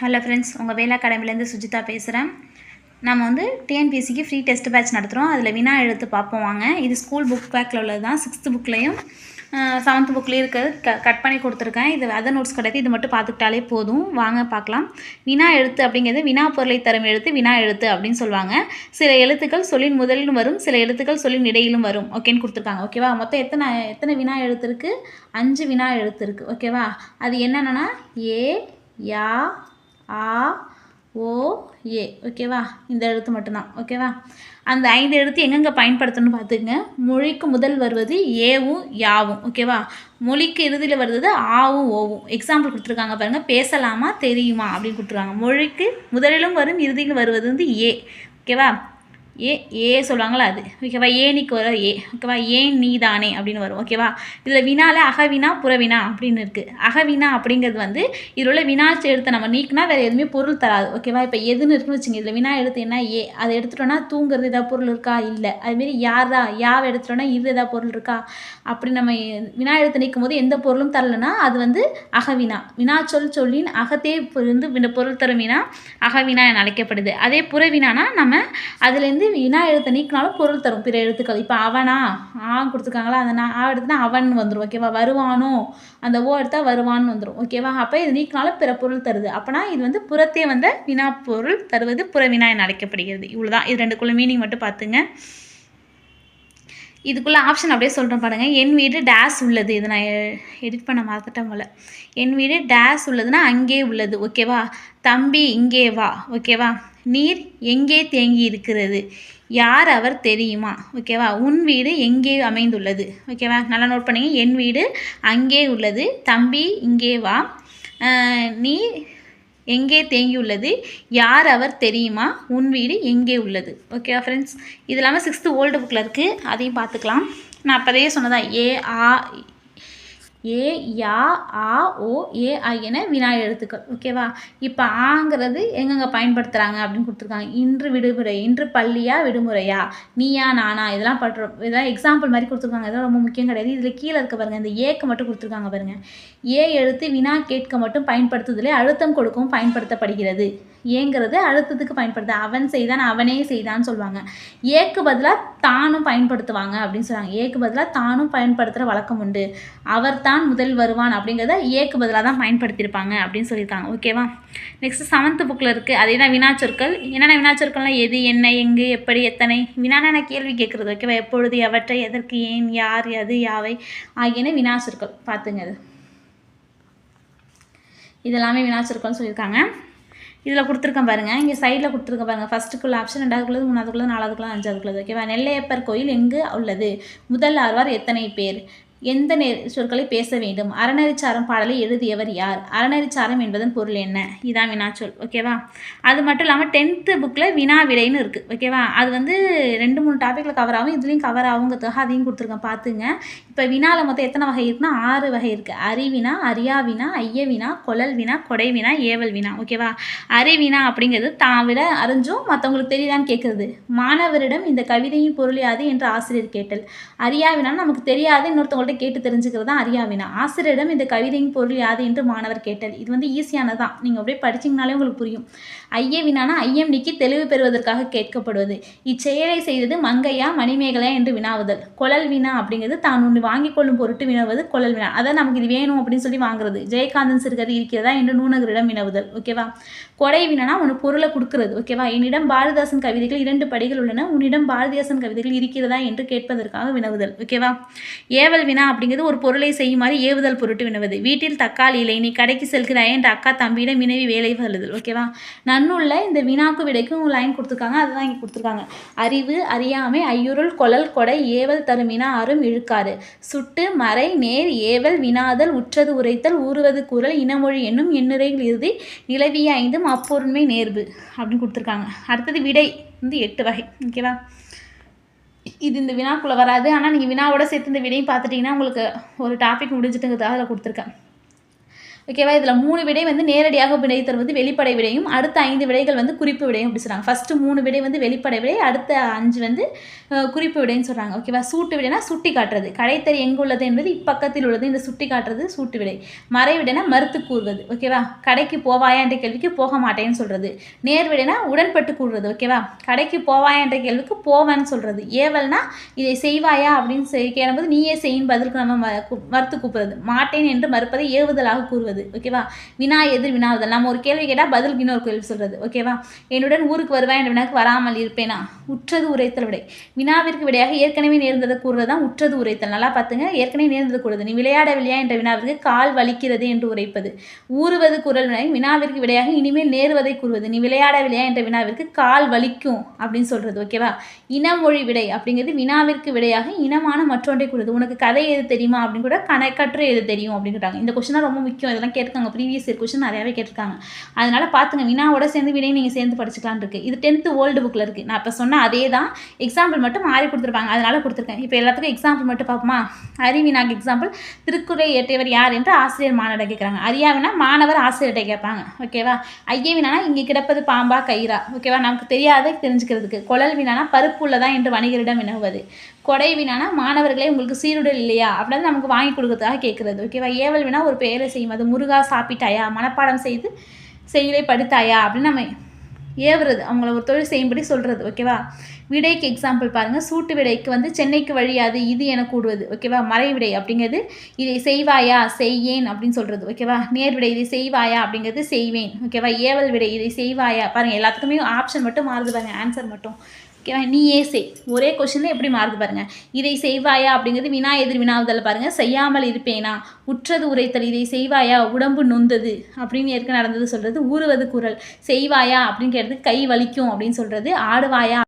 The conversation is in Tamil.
ஹலோ ஃப்ரெண்ட்ஸ், உங்கள் வேலை அகாடமிலேருந்து சுஜிதா பேசுகிறேன். நம்ம டிஎன்பிஎஸ்சிக்கு ஃப்ரீ டெஸ்ட் பேட்ச் நடத்துகிறோம். அதில் வினா எழுத்து பார்ப்போம் வாங்க. இது ஸ்கூல் புக் பேக்கில் உள்ளது தான். 6th புக்லேயும் 7th புக்லேயும் இருக்கிறது கட் பண்ணி கொடுத்துருக்கேன். இது அதர் நோட்ஸ் கிடையாது. இது மட்டும் பார்த்துக்கிட்டாலே போதும். வாங்க பார்க்கலாம். வினா எழுத்து அப்படிங்கிறது வினா பொருளை தரும் எழுத்து வினா எழுத்து அப்படின்னு சொல்லுவாங்க. சில எழுத்துக்கள் சொல்லின் முதலிலும் வரும், சில எழுத்துக்கள் சொல்லின் இடையிலும் வரும். ஓகேன்னு கொடுத்துருக்காங்க. ஓகேவா? மொத்தம் எத்தனை வினா எழுத்து இருக்குது? 5 வினா எழுத்து இருக்குது. ஓகேவா? அது என்னென்னா ஏ, யா, ஆ, ஓ, ஏ. ஓகேவா? இந்த எழுத்து மட்டும்தான். ஓகேவா? அந்த 5 எழுத்து எங்கெங்கே பயன்படுத்தணும்னு பார்த்துக்குங்க. மொழிக்கு முதல் வருவது ஏவும் யாவும். ஓகேவா? மொழிக்கு இறுதியில் வருவது ஆவும் ஓவும். எக்ஸாம்பிள் கொடுத்துருக்காங்க பாருங்கள். பேசலாமா தெரியுமா அப்படின்னு கொடுத்துருக்காங்க. மொழிக்கு முதலிலும் வரும், இறுதியில் வருவது ஏ. ஓகேவா? ஏ சொல்லுவாங்களா அது. ஓகேவா? ஏனிக்கு வர ஏ. ஓகேவா? ஏன் நீ தானே அப்படின்னு வரும். ஓகேவா? இதில் வினால அகவினா புறவினா அப்படின்னு இருக்குது. அகவினா அப்படிங்கிறது இதில் உள்ள வினா எழுத்தை நம்ம நீக்கினா வேறு எதுவுமே பொருள் தராது. ஓகேவா? இப்போ எதுன்னு இருக்குன்னு வச்சுங்க. இதில் வினா எழுத்து என்ன ஏ, அதை எடுத்துட்டோன்னா தூங்குறது ஏதாவது பொருள் இருக்கா? இல்லை. அதுமாரி யாரா, யாவை எடுத்துட்டோன்னா இது ஏதாவது பொருள் இருக்கா? அப்படி நம்ம வினா எழுத்து நீக்கும் போது எந்த பொருளும் தரலைன்னா அது அகவினா. வினாச்சொல் சொல்லின் அகத்தே இந்த பொருள் தரும் வினா அகவினா என அழைக்கப்படுது. அதே புறவினானா நம்ம அதுலேருந்து வினா எழுத்தை நீக்கினாலும் பொருள் தரும் பிற எழுத்துக்கள். இப்போ அவனா கொடுத்துருக்காங்களா, அந்த ஆ எடுத்துனா அவன் வந்துடும். ஓகேவா? வருவானோ, அந்த ஓ எடுத்தால் வருவான்னு வந்துடும். ஓகேவா? அப்போ இது நீக்கினாலும் பிற பொருள் தருது. அப்போனா இது புறத்தே வினா பொருள் தருவது புறவினா என அழைக்கப்படுகிறது. இவ்வளோதான். இது ரெண்டுக்குள்ள மீனிங் மட்டும் பார்த்துங்க. இதுக்குள்ளே ஆப்ஷன் அப்படியே சொல்கிறேன் பாருங்கள். என் வீடு டேஸ் உள்ளது. இதை நான் எடிட் பண்ண மறந்துட்டேன் போல. என் வீடு டேஸ் உள்ளதுன்னா அங்கே உள்ளது. ஓகேவா? தம்பி இங்கே வா. ஓகேவா? நீர் எங்கே தேங்கி இருக்கிறது? யார் அவர் தெரியுமா? ஓகேவா? உன் வீடு எங்கே அமைந்துள்ளது? ஓகேவா? நல்லா நோட் பண்ணிங்க. என் வீடு அங்கே உள்ளது, தம்பி இங்கே வா, நீ எங்கே தேங்கியுள்ளது, யார் அவர் தெரியுமா, உன் வீடு எங்கே உள்ளது. ஓகேவா ஃப்ரெண்ட்ஸ்? இது இல்லாமல் 6th ஓல்டு புக்கில் இருக்குது, அதையும் பார்த்துக்கலாம். நான் அப்போதையே சொன்னதான் ஏ, யா, ஆ, ஓ, ஏ ஆகியன வினா எழுத்துக்கள். ஓகேவா? இப்போ ஆங்கிறது எங்கெங்கே பயன்படுத்துகிறாங்க அப்படின்னு கொடுத்துருக்காங்க. இன்று விடுமுறை, இன்று பள்ளியா விடுமுறையா, நீயா நானா, இதெல்லாம் எக்ஸாம்பிள் மாதிரி கொடுத்துருக்காங்க. இதெல்லாம் ரொம்ப முக்கியம் கிடையாது. இதில் கீழே இருக்க பாருங்கள், இந்த ஏக்கு மட்டும் கொடுத்துருக்காங்க பாருங்கள். ஏ எழுத்து வினா கேட்க மட்டும் பயன்படுத்துவதில் அழுத்தம் கொடுக்கவும் பயன்படுத்தப்படுகிறது. ஏங்கிறது அழுத்தத்துக்கு பயன்படுத்த. அவன் செய்தான், அவனே செய்தான்னு சொல்லுவாங்க. ஏக்கு பதிலாக தானும் பயன்படுத்துவாங்க அப்படின்னு சொல்லுவாங்க. ஏக்கு பதிலாக தானும் பயன்படுத்துகிற வழக்கம் உண்டு. அவர் தான் முதல் வருவான் அப்படிங்கிறத ஏக்கு பதிலாக தான் பயன்படுத்தியிருப்பாங்க அப்படின்னு சொல்லியிருக்காங்க. ஓகேவா? நெக்ஸ்ட் 7th புக்கில் இருக்குது. அதே தான் வினாச்சொற்கள். என்னென்ன வினாச்சொற்கள்லாம் எது, என்ன, எங்கு, எப்படி, எத்தனை. வினான கேள்வி கேட்குறது. ஓகேவா? எப்பொழுது, எவற்றை, எதற்கு, ஏன், யார், எது, யாவை ஆகியன வினாச்சொற்கள். பார்த்துங்க. இதெல்லாமே வினாச்சொற்கள்னு சொல்லியிருக்காங்க. இதில் கொடுத்துருக்கேன் பாருங்கள். இங்கே சைடில் கொடுத்துருக்க பாருங்கள். ஃபஸ்ட்டுக்குள்ள ஆப்ஷன், 2வதுக்குள்ளது, 3வதுக்குள்ளது, 4வதுக்குள்ளது, 5வதுக்குள்ளது. ஓகேவா? நெல்லையப்பர் கோயில் எங்கு உள்ளது? முதல் ஆழ்வார் எத்தனை பேர்? எந்த சொற்களை பேச வேண்டும்? அறநெறிச்சாரம் பாடலை எழுதியவர் யார்? அறநெறிச்சாரம் என்பதன் பொருள் என்ன? இதான் வினாச்சொல். ஓகேவா? அது மட்டும் இல்லாமல் 10th புக்கில் வினா விடைன்னு இருக்குது. ஓகேவா? அது 2-3 டாப்பிக்கில் கவர் ஆகும். இதுலேயும் கவர் ஆகுங்கிறதுக்காக அதையும் கொடுத்துருக்கேன். பார்த்துங்க. இப்போ வினாவில் மொத்தம் எத்தனை வகை இருக்குன்னா 6 வகை இருக்குது. அறிவினா, அறியா வினா, ஐய வினா, கொழல் வினா, கொடை வினா, ஏவல் வினா. ஓகேவா? அறிவினா அப்படிங்கிறது தான் விட அறிஞ்சும் மற்றவங்களுக்கு தெரியுதான்னு கேட்குறது. மாணவரிடம் இந்த கவிதையின் பொருள் யாது என்று ஆசிரியர் கேட்டல். அறியா வினா நமக்கு தெரியாது, இன்னொருத்தவங்கள்ட்ட கேட்டு தெரிஞ்சுக்கிறது தான் அறியா வினா. ஆசிரியரிடம் இந்த கவிதையின் பொருள் யாது என்று மாணவர் கேட்டல். இது ஈஸியானதான். நீங்கள் அப்படியே படிச்சிங்கனாலே உங்களுக்கு புரியும். ஐய வினானா ஐயம் நீக்கி தெளிவு பெறுவதற்காக கேட்கப்படுவது. இச்செயலை செய்தது மங்கையா மணிமேகலையா என்று வினாவுதல். கொழல் வினா அப்படிங்கிறது தான் ஒன்று வாங்கிக் கொள்ளும் பொருட்டு வினவுவது கொழல் வினா. அதான் நமக்கு இது வேணும் அப்படின்னு சொல்லி வாங்குறது. ஜெயகாந்தன் சிறுகதை இருக்கிறதா என்று நூனகரிடம் வினவுதல். ஓகேவா? கொடை வினானா ஒன்று பொருளை கொடுக்கறது. ஓகேவா? என்னிடம் பாரதிதாசன் கவிதைகள் 2 படிகள் உள்ளன, உன்னிடம் பாரதிதாசன் கவிதைகள் இருக்கிறதா என்று கேட்பதற்காக வினவுதல். ஓகேவா? ஏவல் வினா அப்படிங்கிறது ஒரு பொருளை செய்யுமாறு ஏவுதல் பொருட்டு வினவுவது. வீட்டில் தக்காளி இல்லை, நீ கடைக்கு செல்கிறாய் என்ற அக்கா தம்பியிடம் வினவி வேலை சொல்லுதல். ஓகேவா? நன்னுள்ள இந்த வினாக்கு விடைக்கும் லைன் கொடுத்துருக்காங்க. அதுதான் இங்கே கொடுத்துருக்காங்க. அறிவு, அறியாமை, ஐயுருள், கொழல், கொடை, ஏவல் தரும் வினா அரும் இழுக்காறு, சுட்டு, மறை, நேர், ஏவல், வினாதல், உற்றது உரைத்தல், ஊறுவது கூறல், இனமொழி என்னும் எண்ணுரைகள் இறுதி, நிலவிய 5 அப்பொருண்மை நேர்வு அப்படின்னு கொடுத்துருக்காங்க. அடுத்தது விடை 8 வகை. ஓகேவா? இது இந்த வினாக்குள்ளே வராது. ஆனால் நீங்கள் வினாவோட சேர்த்து இந்த விடையும் பார்த்துட்டிங்கன்னா உங்களுக்கு ஒரு டாபிக் முடிஞ்சிட்டுங்கிறதுக்காக அதில் கொடுத்துருக்கேன். ஓகேவா. இதில் 3 விடை வந்து நேரடியாக விடை தருவது வெளிப்படை விடையும், அடுத்த 5 விடைகள் வந்து குறிப்பு விடையும் அப்படி சொல்கிறாங்க. ஃபஸ்ட்டு 3 விடை வந்து வெளிப்படை விடை, அடுத்த 5 வந்து குறிப்பு விடைன்னு சொல்கிறாங்க. ஓகேவா. சூட்டு விடைனா சுட்டி காட்டுறது, கடைத்தறி எங்கு உள்ளது என்பது இப்பக்கத்தில் உள்ளது, இந்த சுட்டி காட்டுறது சூட்டு விடை. மறை விடைனா மறுத்து கூறுவது. ஓகேவா. கடைக்கு போவாயா என்ற கேள்விக்கு போக மாட்டேன்னு சொல்கிறது. நேர் விடைனா உடன்பட்டு கூறுறது. ஓகேவா. கடைக்கு போவாயா என்ற கேள்விக்கு போவேன்னு சொல்கிறது. ஏவல்னா இதை செய்வாயா அப்படின்னு கேட்கும்போது நீயே செய்யும் பதிலுக்கு நம்ம மறுத்து கூப்பிடுறது. மாட்டேன் என்று மறுப்பதை ஏவுதலாக கூறுவது. ஓகேவா. வினா எதிர் வினாவுதல், நம்ம ஒரு கேள்வி கேட்டால் பதிலுக்கு இன்னொரு கேள்வி சொல்கிறது. ஓகேவா. என்னுடன் ஊருக்கு வருவாய் என்ற வினாக்கு வராமல் இருப்பேனா, உற்றது உரைத்தல் விடை. வினாவிற்கு விடையாக ஏற்கனவே நேர்ந்ததை கூறுறது தான் உற்றது உரைத்தல். நல்லா பார்த்துங்க, ஏற்கனவே நேர்ந்தது கூறுறது. நீ விளையாடவில்லையா என்ற வினாவிற்கு கால் வலிக்கிறது என்று உரைப்பது. ஊறுவது குரல் வினை, வினாவிற்கு விடையாக இனிமேல் நேருவதை கூறுவது. நீ விளையாடவில்லையா என்ற வினாவிற்கு கால் வலிக்கும் அப்படின்னு சொல்கிறது. ஓகேவா. இனமொழி விடை அப்படிங்கிறது வினாவிற்கு விடையாக இனமான மற்றொன்றை கூறுது. உனக்கு கதை எது தெரியுமா அப்படின்னு கூட கற்று எது தெரியும் அப்படின்றாங்க. இந்த கொஸ்டின் ரொம்ப முக்கியம், இதெல்லாம் கேட்டுருக்காங்க. ப்ரீவியஸ் இயர் கொஸ்டின் நிறையாவே கேட்டிருக்காங்க. அதனால பார்த்துங்க, வினாவோட சேர்ந்து விடையை நீங்கள் சேர்ந்து படிச்சுக்கலான்னு இருக்குது. இது 10th ஓல்டு புக்கில் இருக்குது. நான் இப்போ சொன்ன அதே தான், எக்ஸாம்பிள் மட்டும் மாறி கொடுத்துருப்பாங்க, அதனால கொடுத்துருக்கேன். இப்போ எல்லாத்துக்கும் எக்ஸாம்பிள் மட்டும் பார்ப்போமா. அறிவினாக்கு எக்ஸாம்பிள், திருக்குறளை இயற்றியவர் யார் என்று ஆசிரியர் மாணவர்கிட்ட கேட்குறாங்க. அறியாவினா மாணவர் ஆசிரியர்கிட்ட கேட்பாங்க. ஓகேவா. ஐயவினா இங்கே கிடப்பது பாம்பா கயிறா. ஓகேவா. நமக்கு தெரியாத தெரிஞ்சுக்கிறதுக்கு. குழல் வினானா பருப்பு உள்ளதா என்று வணிகரிடம் வினவுவது. கொடை வினானா மாணவர்களே உங்களுக்கு சீருடல் இல்லையா அப்படின்னு நமக்கு வாங்கி கொடுக்கறதுக்காக கேட்குறது. ஓகேவா. ஏவல் வினா ஒரு பெயரை செய்யும், அது முருகா சாப்பிட்டாயா, மனப்பாடம் செய்து செய்யுளை படித்தாயா அப்படின்னு நம்ம ஏவுறது, அவங்கள ஒரு தொழில் செய்யும்படி சொல்கிறது. ஓகேவா. விடைக்கு எக்ஸாம்பிள் பாருங்கள். சூட்டு விடைக்கு வந்து சென்னைக்கு வழியாது இது என கூடுவது. ஓகேவா. மறை விடை அப்படிங்கிறது இதை செய்வாயா செய்யேன் அப்படின்னு சொல்கிறது. ஓகேவா. நேர் விடை இதை செய்வாயா அப்படிங்கிறது செய்வேன். ஓகேவா. ஏவல் விடை இதை செய்வாயா. பாருங்கள், எல்லாத்துக்குமே ஆப்ஷன் மட்டும் மாறுது பாருங்கள், ஆன்சர் மட்டும். ஓகேவா. நீயே செய், ஒரே கொஸ்டினில் எப்படி மாறுது பாருங்கள். இதை செய்வாயா அப்படிங்கிறது வினா எதிர் வினாவுதல் பாருங்கள். செய்யாமல் இருப்பேனா, உற்றது உரைத்தல், இதை செய்வாயா உடம்பு நொந்தது அப்படின்னு ஏற்க நடந்தது சொல்கிறது. ஊறுவது குரல், செய்வாயா அப்படின்னு கேட்டது கை வலிக்கும் அப்படின்னு சொல்கிறது. ஆடுவாயா